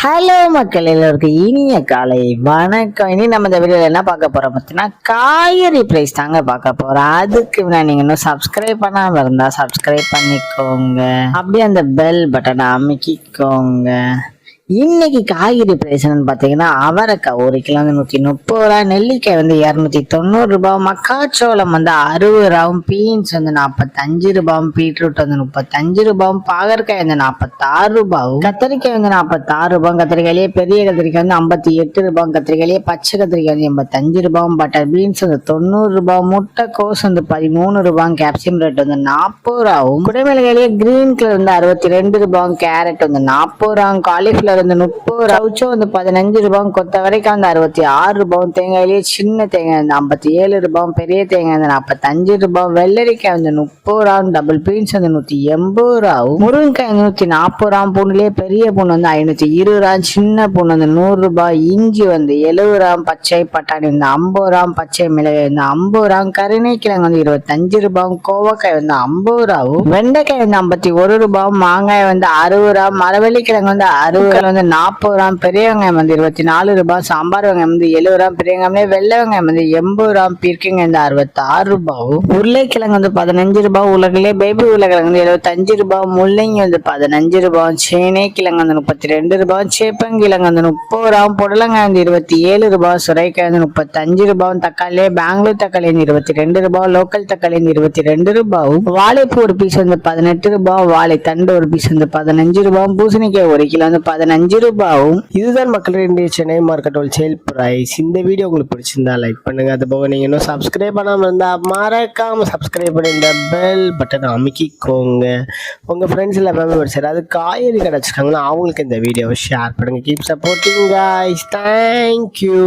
Hello மக்கள் எல்லோருக்கும் இனிய காலை வணக்கம். இனி நம்ம இந்த வீடியோவில் என்ன பார்க்க போறோம் பார்த்தீங்கன்னா காய்கறி பிரைஸ் தாங்க பார்க்க போறோம். அதுக்கு நீங்க இன்னும் சப்ஸ்கிரைப் பண்ணாம இருந்தா சப்ஸ்கிரைப் பண்ணிக்கோங்க, அப்படியே அந்த பெல் பட்டனை அமைக்கிக்கோங்க. இன்னைக்கு காய்கறி பிரைஸ் பார்த்தீங்கன்னா அவரைக்காய் 1 கிலோ வந்து 130 ரூபா, நெல்லிக்காய் வந்து 290 ரூபாய், மக்காச்சோளம் வந்து 60 ரூபாயும், பீன்ஸ் வந்து 45 ரூபாயும், பீட்ரூட் வந்து 35 ரூபாயும், பாகற்காய் வந்து 46 ரூபாயும், கத்திரிக்காய் வந்து 46 ரூபாயும், கத்திரிக்காயிலேயே பெரிய கத்திரிக்காய் வந்து 58 ரூபாயும், கத்திரிக்காயிலேயே பச்சை கத்திரிக்காய் வந்து 85 ரூபாயும், பட்டர் பீன்ஸ் வந்து 90 ரூபாயும், முட்டைக்கோஸ் வந்து 13 ரூபாயும், கேப்சியம் ரேட் வந்து 40 ரூபாயும், குடைமிளகாயிலேயே கிரீன் கலர் வந்து 62 ரூபாயும், கேரட் வந்து 40 ரூபாயும், காலிஃபிளவர் வந்து 30 ரூபாய், வந்து 15 ரூபாயும், கொத்தவரைக்காய் வந்து 66 ரூபாயும், தேங்காயிலேயே சின்ன தேங்காய் வந்து 57 ரூபாயும், பெரிய தேங்காய் வந்து 45 ரூபாயும், வெள்ளரிக்காய் வந்து 30 ரூபாயும், டபுள் பீன்ஸ் வந்து 180 ரூபாயும், முருங்கைக்காய் வந்து 140 ரூபாயும், பூண்டுலயே பெரிய பூண்டு வந்து 520 ரூபாயும், சின்ன பூண்டு வந்து 100 ரூபாய், இஞ்சி வந்து 70 ரூபாயும், பச்சை பட்டாணி வந்து 50 ரூபாயும், பச்சை மிளகாய் வந்து 50 ரூபாயும், கருணைக்கிழங்கு வந்து 25 ரூபாயும், கோவக்காய் வந்து 50 ரூபாயும், வெண்டைக்காய் வந்து 51 ரூபாயும், மாங்காய் வந்து 60 ரூபாயும், மரவள்ளிக்கிழங்கு வந்து 60 வந்து 40 ரூபாய், பெரிய வெங்காயம் வந்து 24 ரூபாய், சாம்பார் வெங்காயம் வந்து 70 ரூபாய், பெரிய வெங்காயம் வெள்ளை வெங்காயம் வந்து 80 ரூபாய், பீர்க்கங்காய் வந்து 66 ரூபாயும், உருளைக்கிழங்கு வந்து 15 ரூபாய், உலகிலே பேபி உருளைக்கிழங்கு வந்து 75 ரூபாய், முள்ளங்கி வந்து 15 ரூபாய், சேனை கிழங்கு வந்து 32 ரூபாய், சேப்பங்கிழங்கு வந்து 30 ரூபாய், புடலங்காய் வந்து 27 ரூபாய், சுரைக்காய் வந்து 35 ரூபாய், தக்காளி பெங்களூர் தக்காளி வந்து 22 ரூபாய், லோக்கல் தக்காளி வந்து 22 ரூபாய், வாழைப்பூ ஒரு பீஸ் வந்து 18 ரூபாய், வாழை தண்டு ஒரு பீஸ் வந்து 15 ரூபாய், பூசணிக்காய் 1 கிலோ வந்து 15 ரூபாயும். இதுதான் மக்கள் இந்திய சென்னை மார்க்கெட் ஹோல்சேல் பிரைஸ். இந்த வீடியோ உங்களுக்கு பிடிச்சிருந்தா லைக் பண்ணுங்க. அது போக நீங்க இன்னும் சப்ஸ்கிரைப் பண்ணாம இருந்தா மறக்காம சப்ஸ்கிரைப் பண்ணி இந்த பெல் பட்டனை அமைக்கிக்கோங்க. உங்க ஃப்ரெண்ட்ஸ் எல்லாம் ஃபேமிலி சரி அது காய்கறி கடை வச்சிருக்காங்கன்னா அவங்களுக்கு இந்த வீடியோவை ஷேர் பண்ணுங்க. Keep supporting guys. தேங்க்யூ.